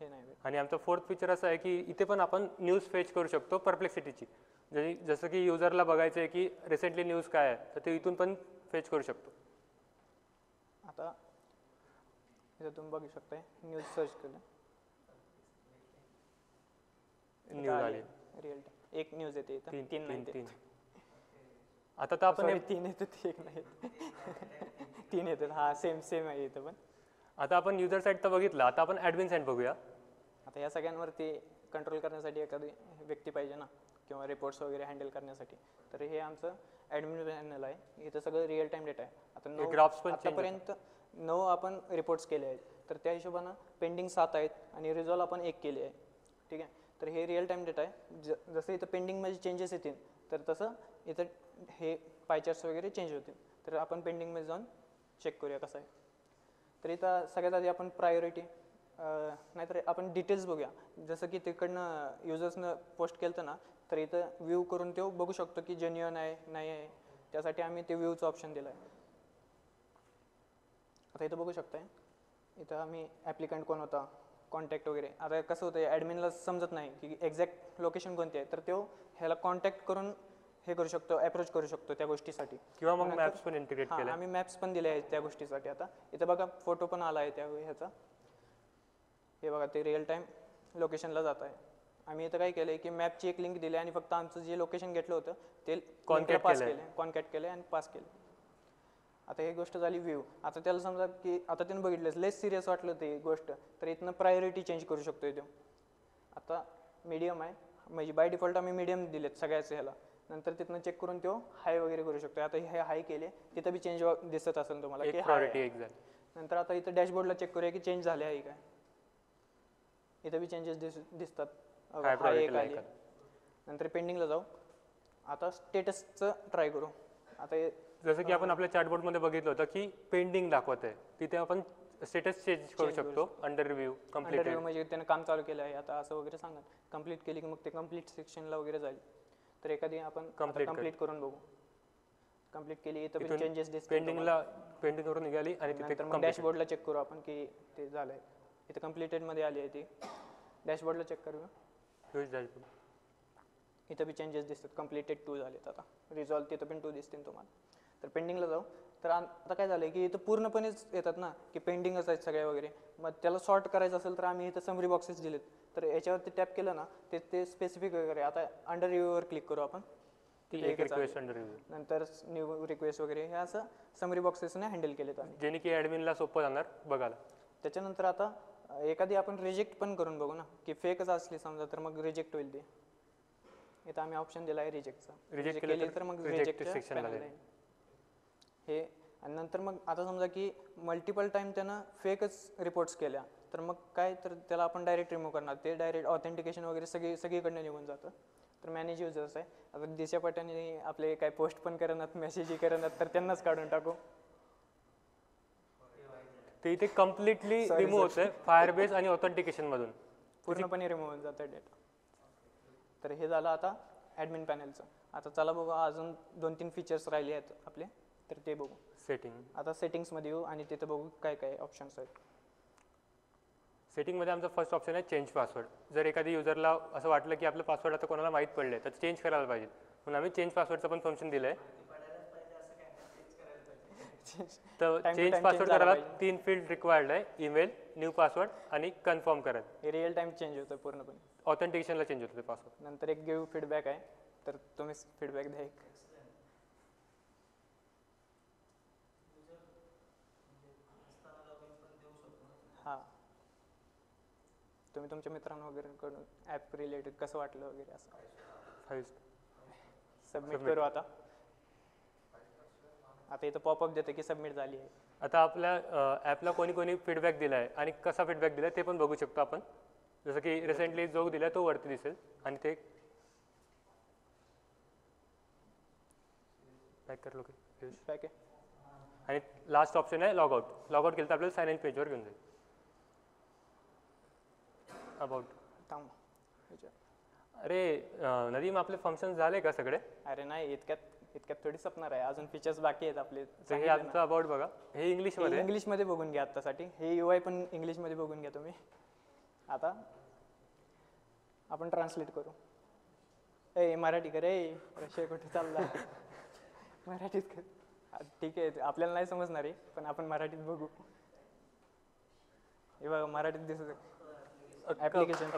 हे नाही. आणि आमचं फोर्थ फीचर असं आहे की इथे पण आपण न्यूज फेच करू शकतो परप्लेक्सिटीची. जसं की युजरला बघायचं आहे की रिसेंटली न्यूज काय आहे, तर ते इथून पण फेच करू शकतो. आता इथं तुम्ही बघू शकताय न्यूज सर्च केलं, न्यूज आली. रिअल टाइम एक न्यूज येते इथं, तीन नाही येते. आता तर आपण तीन येते ते एक नाही तीन येतात. हा सेम आहे इथं पण. आता आपण युजर साईड तर बघितलं, आता आपण ॲडमिन साईड बघूया. आता या सगळ्यांवरती कंट्रोल करण्यासाठी एखादी व्यक्ती पाहिजे ना, किंवा रिपोर्ट्स वगैरे हँडल करण्यासाठी. तर हे आमचं ॲडमिन पॅनल आहे. इथं सगळं रिअल टाइम डेटा आहे. आता ग्राफ्स पण आतापर्यंत 9 आपण रिपोर्ट्स केले आहेत, तर त्या हिशोबानं पेंडिंग 7 आहेत आणि रिझॉल्व आपण 1 केली आहे. ठीक आहे, तर हे रिअल टाइम डेटा आहे. जसं इथं पेंडिंगमध्ये चेंजेस येतील तर तसं इथं हे पायचार्ट्स वगैरे चेंज होतील. तर आपण पेंडिंगमध्ये जाऊन चेक करूया कसं आहे. तर इथं सगळ्यात आधी आपण प्रायोरिटी नाहीतर आपण डिटेल्स बघूया. जसं की तिकडनं युजर्सनं पोस्ट केलं ना, तर इथं व्ह्यू करून तो बघू शकतो की जेन्युअन आहे नाही आहे. त्यासाठी आम्ही ते व्ह्यूचं ऑप्शन दिलं आहे. आता इथं बघू शकताय, इथं आम्ही ॲप्लिकंट कोण होता, कॉन्टॅक्ट वगैरे. आता कसं होतं ॲडमिनला समजत नाही की एक्झॅक्ट लोकेशन कोणती आहे, तर तो ह्याला कॉन्टॅक्ट करून हे करू शकतो, अप्रोच करू शकतो त्या गोष्टीसाठी. किंवा मग मॅप्स पण इंटिग्रेट केले. आम्ही मॅप्स पण दिले आहेत त्या गोष्टीसाठी. आता इथं बघा फोटो पण आला आहे त्या ह्याचा. हे बघा ते रिअल टाईम लोकेशनला जात आहे. आम्ही इथं काय केलं की मॅपची एक लिंक दिली आणि फक्त आमचं जे लोकेशन घेतलं होतं ते पास केलं, कॉन्टॅक्ट केले आणि पास केले. आता ही गोष्ट झाली व्ह्यू. आता त्याला समजा की आता त्यानं बघितलं लेस सिरियस वाटलं ते गोष्ट, तर इथनं प्रायोरिटी चेंज करू शकतो इथं. आता मीडियम आहे, म्हणजे बाय डिफॉल्ट आम्ही मीडियम दिलेत सगळ्याच ह्याला. नंतर तिथनं चेक करून तो हाय वगैरे करू शकतो. आता हे हाय केले, तिथं बी चेंज दिसत असेल तुम्हाला की प्रायोरिटी एक्झॅक्ट. नंतर आता इथं डॅशबोर्डला चेक करूया की चेंज झाले आहे काय. इथं बी चेंजेस दिसतात. नंतर पेंडिंगला जाऊ. आता स्टेटसचं ट्राय करू. आता जसं की आपण आपल्या चॅटबोर्डमध्ये बघितलं होतं की पेंडिंग दाखवत आहे, तिथे आपण स्टेटस चेंज करू शकतो. अंडर रिव्ह्यू, कंप्लीट रिव्ह्यू, म्हणजे त्यानं काम चालू केलं आहे आता असं वगैरे सांगा. कंप्लीट केली की मग ते कंप्लीट सेक्शनला वगैरे जाईल. तर एखादी आपण कंप्लीट करून बघू. कंप्लीट केली तर पण चेंजेस दिसतात. पेंडिंग करून निघाली आणि तिथे मग डॅशबोर्डला चेक करू आपण की ते झालंय. इथं कंप्लीटेड मध्ये आली आहे ती. डॅशबोर्डला चेक करूया. डॅशबोर्ड इथं बी चेंजेस दिसतात. कंप्लीटेड 2 झालेत. आता रिझॉल्व तिथं पण 2 दिसतील तुम्हाला. तर पेंडिंगला जाऊ. तर आता काय झालंय की इथं पूर्णपणेच येतात ना की पेंडिंगच आहेत सगळ्या वगैरे. मग त्याला सॉर्ट करायचं असेल तर आम्ही इथं समरी बॉक्सेस दिलेत. तर याच्यावरती टॅप केलं ना ते स्पेसिफिक वगैरे. आता अंडर रिव्ह्यूवर क्लिक करू आपण. रिक्वेस्ट अंडर रिव्ह्यू, नंतर न्यू रिक्वेस्ट वगैरे हे असं समरी बॉक्सेसने हँडल केलेत आम्ही, जेणे की ॲडमिनला सोपं जाणार बघायला. त्याच्यानंतर आता एखादी आपण रिजेक्ट पण करून बघू ना की फेकच असली समजा तर मग रिजेक्ट होईल ते. इथं आम्ही ऑप्शन दिला आहे रिजेक्टचा. रिजेक्ट केली तर मग रिजेक्ट सेक्शनला जाईल हे. आणि नंतर मग आता समजा की मल्टिपल टाइम त्यानं फेकच रिपोर्ट्स केल्या तर मग काय, तर त्याला आपण डायरेक्ट रिमूव्ह करणार. ते डायरेक्ट ऑथेंटिकेशन वगैरे सगळीकडनं निघून जातं. तर मॅनेज युजर्स आहे. आता दिशा पटाने आपले काय पोस्ट पण करणार, मेसेजही करणार, तर त्यांनाच काढून टाकू. ते इथे कम्प्लिटली रिमूव्ह होतंय फायरबेस आणि ऑथेंटिकेशन मधून. पूर्णपणे रिमूव्ह होऊन जातं डेटा. तर हे झालं आता ॲडमिन पॅनलचं. आता चला बघू अजून 2-3 फीचर्स राहिले आहेत आपले, तर ते बघू. सेटिंग. आता सेटिंग्समध्ये येऊ आणि तिथं बघू काय काय ऑप्शन्स आहेत. सेटिंगमध्ये आमचा फर्स्ट ऑप्शन आहे चेंज पासवर्ड. जर एखादी युजरला असं वाटलं की आपलं पासवर्ड आता कोणाला माहीत पडले तर चेंज करायला पाहिजे, म्हणून आम्ही चेंज पासवर्डचं पण फंक्शन दिलं आहे. तर चेंज पासवर्ड करायला 3 फील्ड रिक्वायर्ड आहे. ईमेल, न्यू पासवर्ड आणि कन्फर्म करायला. हे रिअल टाइम चेंज होतं पूर्णपणे. ऑथेंटिकेशनला चेंज होतं ते पासवर्ड. नंतर एक गिव्ह फीडबॅक आहे. तर तुम्हीच फीडबॅक द्या एक. हां, तुम्ही तुमच्या मित्रांना वगैरेकडून ॲप रिलेटेड कसं वाटलं वगैरे असं 5 सबमिट करू. आता इथं पॉपअप देते की सबमिट झाली आहे. आता आपल्या ॲपला कोणी कोणी फीडबॅक दिला आहे आणि कसा फीडबॅक दिला ते पण बघू शकतो आपण. जसं की रिसेंटली जो दिला तो वरती दिसेल आणि ते बॅक कर लोक बॅक आहे. आणि लास्ट ऑप्शन आहे लॉग आउट केलं तर आपल्याला साइन इन पेजवर घेऊन जाईल. अबाउट थांब. अरे नदीम आपले फंक्शन झाले का सगळे? अरे नाही, इतक्यात थोडी संपणार आहे, अजून फीचर्स बाकी आहेत आपले. तर हे आमचं अबाउट बघा, हे इंग्लिशमध्ये बघून घ्या आत्तासाठी. हे UI पण इंग्लिशमध्ये बघून घ्या तुम्ही. आता आपण ट्रान्सलेट करू. मराठी कर. रशिया कुठे चालला? मराठीत कर. ठीक आहे, आपल्याला नाही समजणार आहे पण आपण मराठीत बघू. हे बघा मराठीत दिसत ॲप्लिकेशन.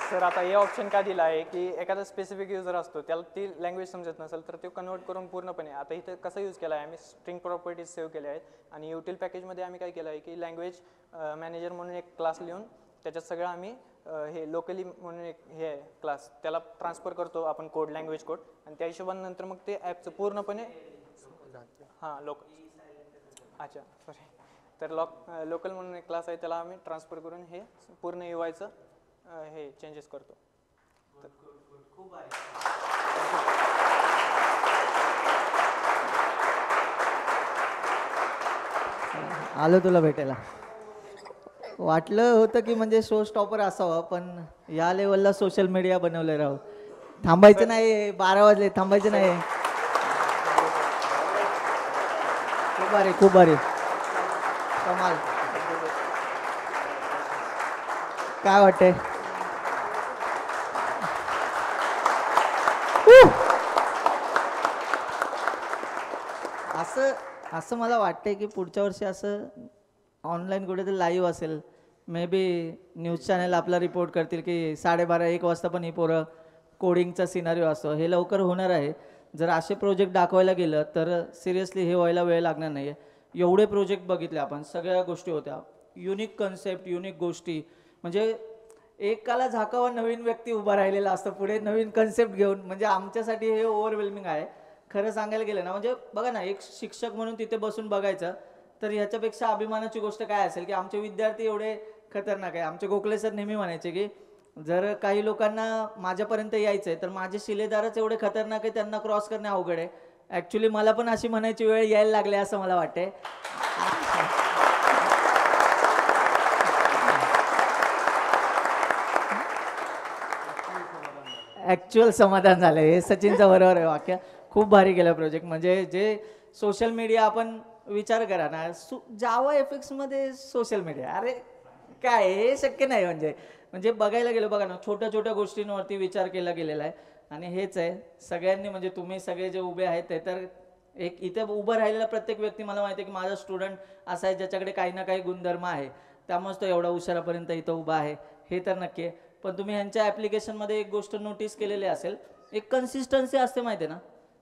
सर आता हे ऑप्शन का दिला आहे की एखादा स्पेसिफिक युजर असतो, त्याला ती लँग्वेज समजत नसेल तर ते कन्वर्ट करून पूर्णपणे. आता इथं कसं यूज केला आहे, आम्ही स्ट्रिंग प्रॉपर्टीज सेव्ह केल्या आहेत आणि युटिल पॅकेजमध्ये आम्ही काय केलं आहे की लँग्वेज मॅनेजर म्हणून एक क्लास लिहून त्याच्यात सगळं आम्ही हे लोकली म्हणून एक हे आहे क्लास, त्याला ट्रान्सफर करतो आपण कोड, लँग्वेज कोड, आणि त्या हिशोबाने नंतर मग ते ॲपचं पूर्णपणे अच्छा सॉरी. तर लोकल म्हणून एक क्लास आहे, त्याला आम्ही ट्रान्सफर करून हे पूर्ण UIचं हे चेंजेस करतो. आलो तुला भेटायला. वाटलं होतं की म्हणजे शो स्टॉपर असावं, पण या लेवलला सोशल मीडिया बनवलं राहू. थांबायचं नाही, 12 वाजले, थांबायचं नाही. खूप भारी कमाल. काय वाटतंय? असं मला वाटतंय की पुढच्या वर्षी असं ऑनलाईन कुठेतरी लाईव्ह असेल, मे बी न्यूज चॅनल आपला रिपोर्ट करतील की 12:30-1 वाजता पण ही पोरं कोडिंगचा सिनारिओ असतो. हे लवकर होणार आहे. जर असे प्रोजेक्ट दाखवायला गेलं तर सिरियसली हे व्हायला वेळ लागणार नाही आहे. एवढे प्रोजेक्ट बघितले आपण, सगळ्या गोष्टी होत्या, युनिक कन्सेप्ट, युनिक गोष्टी. म्हणजे एकाला झाकावा नवीन व्यक्ती उभा राहिलेला असतो पुढे नवीन कन्सेप्ट घेऊन. म्हणजे आमच्यासाठी हे ओव्हरवेल्मिंग आहे खरं सांगायला गेलं ना. म्हणजे बघा ना, एक शिक्षक म्हणून तिथे बसून बघायचं तर ह्याच्यापेक्षा अभिमानाची गोष्ट काय असेल की आमचे विद्यार्थी एवढे खतरनाक आहे. आमचे गोखले सर नेहमी म्हणायचे की जर काही लोकांना माझ्यापर्यंत यायचं आहे तर माझे शिलेदारच एवढे खतरनाक आहे, त्यांना क्रॉस करणे अवघड आहे. ॲक्च्युली मला पण अशी म्हणायची वेळ यायला लागली असं मला वाटतंय. ॲक्च्युअल समाधान झालं. हे सचिनचं बरोबर आहे वाक्य. खूप भारी केलं प्रोजेक्ट. म्हणजे जे सोशल मीडिया आपण विचार करा ना, जावा एफएक्समध्ये सोशल मीडिया, अरे काय हे शक्य नाही. म्हणजे बघायला गेलं बघा ना, छोट्या छोट्या गोष्टींवरती विचार केला गेलेला आहे. आणि हेच आहे सगळ्यांनी, म्हणजे तुम्ही सगळे जे उभे आहेत ते तर एक इथे उभं राहिलेला प्रत्येक व्यक्ती मला माहिती आहे की माझा स्टुडंट असा आहे ज्याच्याकडे काही ना काही गुणधर्म आहे, त्यामुळेच तो एवढा हुशारापर्यंत इथं उभा आहे, हे तर नक्की आहे. पण तुम्ही ह्यांच्या ॲप्लिकेशनमध्ये एक गोष्ट नोटीस केलेली असेल, एक कन्सिस्टन्सी असते माहिती आहे ना.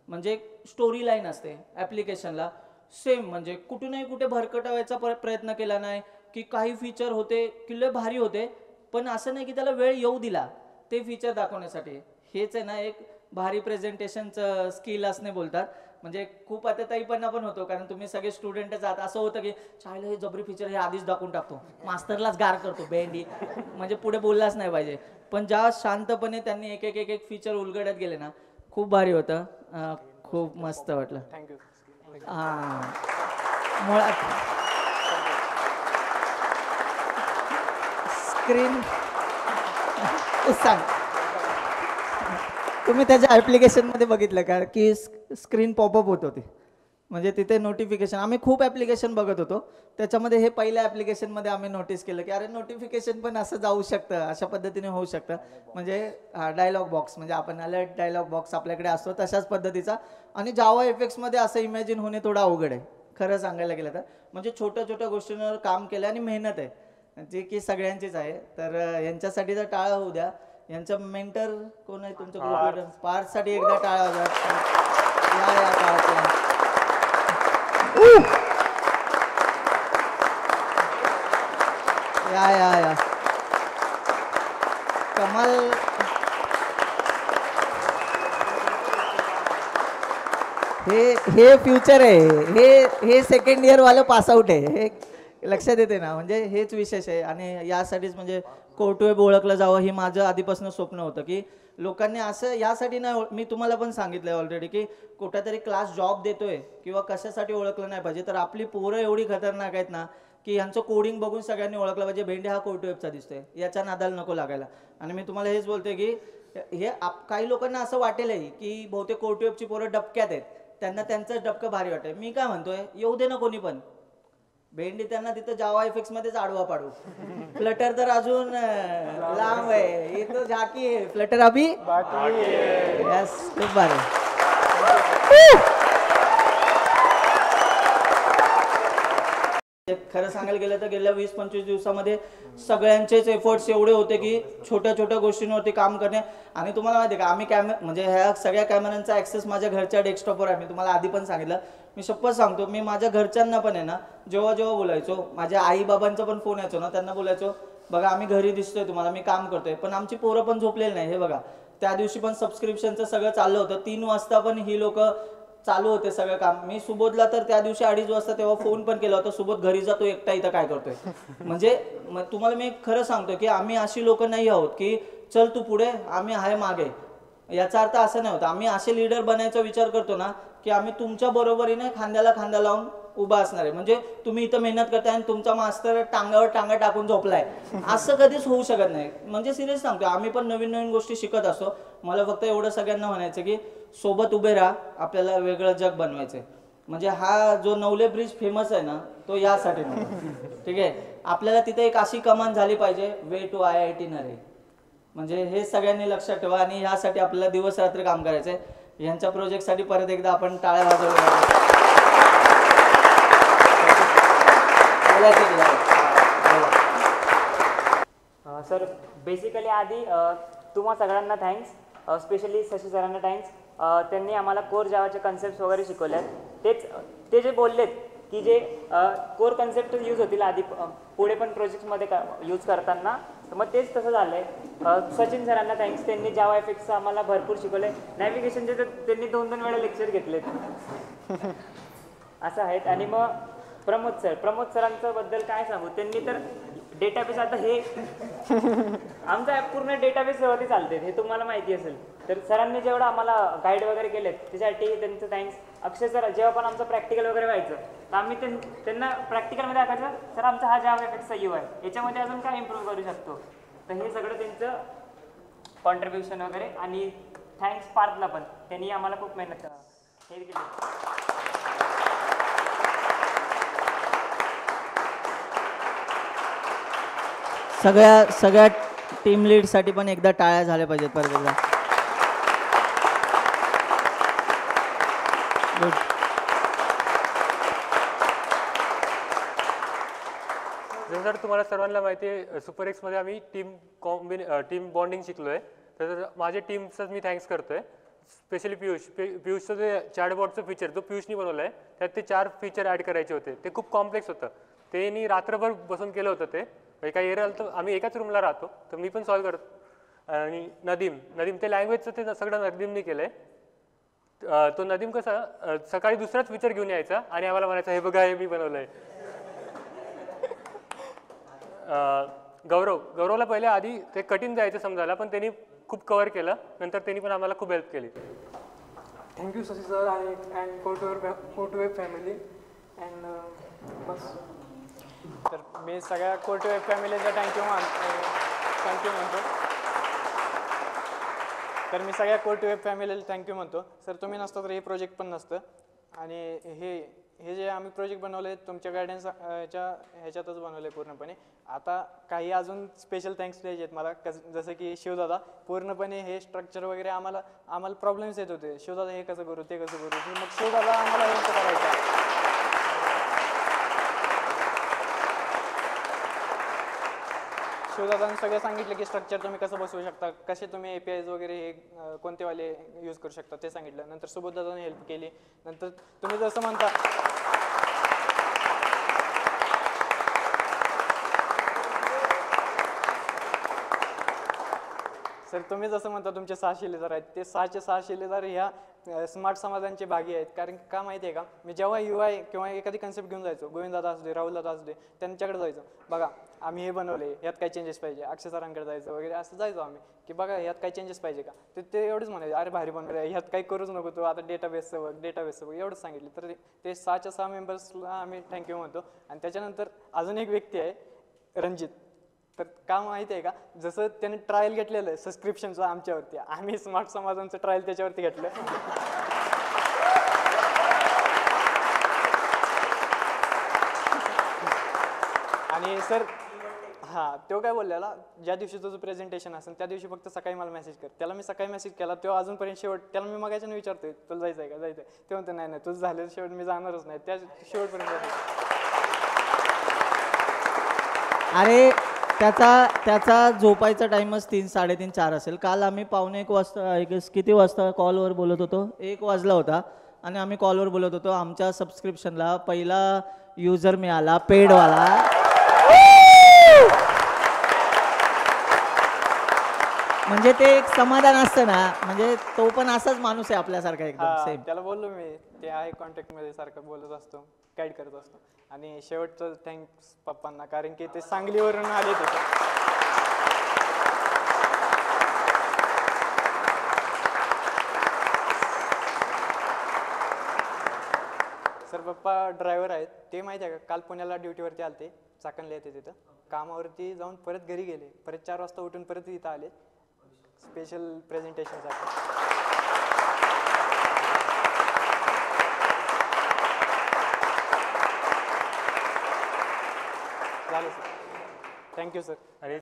म्हणजे एक स्टोरी लाईन असते ॲप्लिकेशनला सेम. म्हणजे कुठूनही कुठे भरकटावायचा प्रयत्न केला नाही की काही फीचर होते की लय भारी होते पण असं नाही की त्याला वेळ येऊ दिला ते फीचर दाखवण्यासाठी. हेच आहे ना एक भारी प्रेझेंटेशनचं स्किल असणे बोलतात. म्हणजे खूप आताताईपणा पण होतो कारण तुम्ही सगळे स्टुडंटच आहात. असं होतं की चायला हे जबरी फीचर हे आधीच दाखवून टाकतो, मास्टरलाच गार करतो बेंडी, म्हणजे पुढे बोललाच नाही पाहिजे. पण ज्या शांतपणे त्यांनी एक एक एक एक फीचर उलगडत गेले ना, खूप भारी होतं. खूप मस्त वाटलं. थँक्यू. हां, मुळात स्क्रीन सांग, तुम्ही त्याच्या ॲप्लिकेशनमध्ये बघितलं का की स्क्रीन पॉपअप होत होती. म्हणजे तिथे नोटिफिकेशन, आम्ही खूप ॲप्लिकेशन बघत होतो, त्याच्यामध्ये हे पहिल्या ॲप्लिकेशनमध्ये आम्ही नोटीस केलं की अरे नोटिफिकेशन पण असं जाऊ शकतं, अशा पद्धतीने होऊ शकतं. म्हणजे डायलॉग बॉक्स, म्हणजे आपण अलर्ट डायलॉग बॉक्स आपल्याकडे असतो तशाच पद्धतीचा. आणि जावा एफेक्ट्समध्ये असं इमॅजिन होणे थोडं अवघड आहे खरं सांगायला गेलं तर. म्हणजे छोट्या छोट्या गोष्टींवर काम केलं आणि मेहनत आहे जी की सगळ्यांचीच आहे. तर यांच्यासाठी तर टाळा होऊ द्या. यांचं मेंटर कोण आहे तुमच्या ग्रुप लीडर? पार्थसाठी एकदा टाळा होऊ द्या. या पार्थ, या कमाल. हे फ्युचर आहे, हे सेकंड इयर वालं पासआउट आहे, हे लक्षात येते ना. म्हणजे हेच विशेष आहे. आणि यासाठीच म्हणजे कोर्टवेब ओळखलं जावं ही माझं आधीपासून स्वप्न होतं की लोकांनी असं यासाठी नाही. मी तुम्हाला पण सांगितलं आहे ऑलरेडी की कुठेतरी क्लास जॉब देतोय किंवा कशासाठी ओळखलं नाही पाहिजे. तर आपली पोरं एवढी खतरनाक आहेत ना की यांचं कोडिंग बघून सगळ्यांनी ओळखलं पाहिजे भेंडे हा कोर्टवेबचा दिसतोय, याच्या नादाला नको लागायला. आणि मी तुम्हाला हेच बोलतोय की हे काही लोकांना असं वाटेलही की बहुतेक कोर्टवेबची पोरं डबक्यात आहेत, त्यांना त्यांचंच डबकं भारी वाटतंय. मी काय म्हणतोय, येऊ दे ना कोणी पण, भेंडी त्यांना तिथं जावा एफेक्ट्स मध्येच आडवा पाडू. फ्लटर तर अजून लांब आहे, हे तर झाकी आहे. फ्लटर अभी यस, खूप भारी. खरं सांगायला गेलं तर गेल्या 20-25 दिवसामध्ये सगळ्यांचेच एफर्ट्स एवढे होते की छोट्या छोट्या गोष्टींवरती काम करणे. आणि तुम्हाला माहिती आहे का, आम्ही म्हणजे ह्या सगळ्या कॅमेऱ्यांचा ॲक्सेस माझ्या घरच्या डेस्कटॉपवर आहे. मी तुम्हाला आधी पण सांगितलं, मी शपथ सांगतो, मी माझ्या घरच्यांना पण आहे ना जेव्हा बोलायचो, माझ्या आई बाबांचा पण फोन यायचो ना, त्यांना बोलायचो बघा आम्ही घरी दिसतोय तुम्हाला, मी काम करतोय, पण आमची पोरं पण झोपलेली नाही. हे बघा, त्या दिवशी पण सबस्क्रिप्शनचं सगळं चाललं होतं. 3 वाजता पण ही लोक चालू होते सगळं काम. मी सुबोधला तर त्या दिवशी 2:30 वाजता तेव्हा फोन पण केला होता, सुबोध घरी जातो एकटा, इथं काय करतोय. म्हणजे तुम्हाला मी खरं सांगतो की आम्ही अशी लोक नाही आहोत की चल तू पुढे आम्ही आहे मागे. याचा अर्थ असं नाही होता. आम्ही असे लीडर बनायचा विचार करतो ना की आम्ही तुमच्या बरोबरीने खांद्याला खांदा लावून उभा असणार आहे. म्हणजे तुम्ही इथं मेहनत करताय आणि तुमचा मास्तर टांगावर टांगा टाकून झोपलाय, असं कधीच होऊ शकत नाही. म्हणजे सिरियस सांगतो, आम्ही पण नवीन नवीन गोष्टी शिकत असतो. मला फक्त एवढं सगळ्यांना म्हणायचं की सोबत उभे राहा, आपल्याला वेगळं जग बनवायचंय. म्हणजे हा जो नवले ब्रिज फेमस आहे ना, तो यासाठी नव्हता. ठीक आहे, आपल्याला तिथे एक अशी कमान झाली पाहिजे, वे टू IIT नरे. म्हणजे हे सगळ्यांनी लक्षात ठेवा. आणि ह्यासाठी आपल्याला दिवस रात्र काम करायचंय. यांच्या प्रोजेक्टसाठी परत एकदा आपण टाळ्या वाजवल्या. सर बेसिकली आधी तुम्हा सगळ्यांना थँक्स, स्पेशली शशी सरांना थँक्स. त्यांनी आम्हाला कोर जावाचे कन्सेप्ट वगैरे शिकवले आहेत. ते जे बोललेत की जे कोर कन्सेप्ट यूज होतील आधी पुढे पण प्रोजेक्ट्समध्ये यूज करताना, तर मग तेच तसं झालं आहे. सचिन सरांना थँक्स, त्यांनी जावा एफेक्ट्स आम्हाला भरपूर शिकवले. नॅव्हिगेशनचे तर त्यांनी 2-2 वेळा लेक्चर घेतलेत असं आहेत. आणि मग प्रमोद सरांचं बद्दल काय सांगू, त्यांनी तर डेटाबेस, आता हे आमचा ॲप पूर्ण डेटाबेसवरती चालते, हे तुम्हाला माहिती असेल. तर सरांनी जेवढं आम्हाला गाईड वगैरे केलेत त्याच्यासाठी त्यांचं थँक्स. अक्षय सर, जेव्हा पण आमचं प्रॅक्टिकल वगैरे व्हायचं तर आम्ही त्यांना प्रॅक्टिकलमध्ये दाखवायचं, सर आमचा हा जावा एफेक्ट्सचा यू आहे, याच्यामध्ये अजून काय इम्प्रूव्ह करू शकतो. तर हे सगळं त्यांचं कॉन्ट्रीब्युशन वगैरे. आणि थँक्स पार्थला पण, त्यांनी आम्हाला खूप मेहनत हे केली. सगळ्या टीम लीडसाठी पण एकदा टाळ्या झाल्या पाहिजेत परत एकदा. गुड. जसं तुम्हाला सर्वांना माहिती आहे, सुपर एक्समध्ये आम्ही टीम बॉन्डिंग शिकलो आहे. तर माझ्या टीमचाच मी थँक्स करतो आहे. स्पेशली पियुषचं जे चॅटबॉटचं फीचर जो पियुषनी बनवलं आहे, त्यात ते 4 फीचर ॲड करायचे होते. ते खूप कॉम्प्लेक्स होतं. ते मी रात्रभर बसून केलं होतं. ते काही एरर आलं तर आम्ही एकाच रूमला राहतो, तर मी पण सॉल्व्ह करतो. आणि नदीम ते लँग्वेजचं ते सगळं नदीमने केलं आहे. तो नदीम कसा सकाळी दुसराच फीचर घेऊन यायचा आणि आम्हाला म्हणायचं हे बघा हे मी बनवलं आहे. गौरवला पहिले आधी ते कठीण जायचं समजायला, पण त्यांनी खूप कव्हर केलं. नंतर त्यांनी पण आम्हाला खूप हेल्प केली. थँक्यू शशी सर अँड कोर्टवेब फॅमिली अँड बस. तर मी सगळ्या कोर्टवेब फॅमिलीचा थँक्यू म्हणतो. तर मी सगळ्या कोर्टवेब फॅमिलीला थँक्यू म्हणतो. सर तुम्ही नसतं तर हे प्रोजेक्ट पण नसतं. आणि हे हे जे आम्ही प्रोजेक्ट बनवले तुमच्या गायडन्स ह्याच्यातच बनवले पूर्णपणे. आता काही अजून स्पेशल थँक्स द्यायचे आहेत मला, जसं की शिवदादा पूर्णपणे हे स्ट्रक्चर वगैरे आम्हाला प्रॉब्लेम्स येत होते. शिवदादा हे कसं करू ते कसं करू, मग शिवदादा आम्हाला हेल्प करायचा. शिवदादांनी सगळं सांगितलं की स्ट्रक्चर तुम्ही कसं बसवू शकता, कसे तुम्ही APIs वगैरे हे कोणते वाले यूज करू शकता ते सांगितलं. नंतर सुबोधदादांनी हेल्प केली. नंतर तुम्ही जसं म्हणता सर, तुम्ही जसं म्हणता तुमचे 6 शिलेदार आहेत, ते 6चे 6 शिलेदार ह्या स्मार्ट समाजांचे भागी आहेत. कारण का माहिती आहे का, मी जेव्हा UI किंवा एखादी कन्सेप्ट घेऊन जायचो, गोविंददादा असू दे, राहुलदादा असू दे, त्यांच्याकडे जायचो. बघा आम्ही हे बनवले, यात काय चेंजेस पाहिजे, अक्षय सरांकडे जायचं वगैरे असं जायचो आम्ही की बघा यात काय चेंजेस पाहिजे का. ते एवढंच म्हणायचे, अरे भारी बनवलं, ह्यात काही करूच नको तू, आता डेटाबेसचं बघ एवढंच सांगितलं. तर ते 6च्या 6 मेंबर्सला आम्ही थँक्यू म्हणतो. आणि त्याच्यानंतर अजून एक व्यक्ती आहे रणजित. तर का माहिती आहे का, जसं त्याने ट्रायल घेतलेलं आहे सबस्क्रिप्शनचं आमच्यावरती, आम्ही स्मार्ट समाजांचं ट्रायल त्याच्यावरती घेतलं. आणि सर तो काय बोललेला, ज्या दिवशी तुझं प्रेझेंटेशन असेल त्या दिवशी फक्त सकाळी मला मेसेज कर. त्याला मी सकाळी मेसेज केला, तो अजूनपर्यंत शेवट त्याला मी मगाच्यानं विचारतोय तुला जायचं आहे का, जायचं आहे. ते म्हणतो नाही तुझं झालं शेवट, मी जाणारच नाही, त्या शेवटपर्यंत जायचं. अरे त्याचा झोपायचा टाइमच 3, 3:30, 4 असेल. काल आम्ही 1:45 वाजता किती वाजता कॉलवर बोलत होतो, 1 वाजला होता आणि आम्ही कॉलवर बोलत होतो. आमच्या सबस्क्रिप्शनला पहिला युजर मिळाला पेडवाला. म्हणजे ते एक समाधान असतं ना, म्हणजे तो पण असाच माणूस आहे आपल्यासारखा एकदम सेम. त्याला बोललो मी, ते आहे कॉन्टॅक्टमध्ये सारखं बोलत असतो, गाईड करत असतो. आणि शेवटचं थँक्स पप्पांना, कारण की ते सांगलीवरून आले तिथे. सर पप्पा ड्रायव्हर आहेत, ते माहिती आहे का, काल पुण्याला ड्युटीवरती आले, ते चाकणला येते तिथं कामावरती जाऊन परत घरी गेले, परत 4 वाजता उठून परत इथं आले स्पेशल प्रेझेंटेशनसाठी. झालं सर, थँक्यू सर. आणि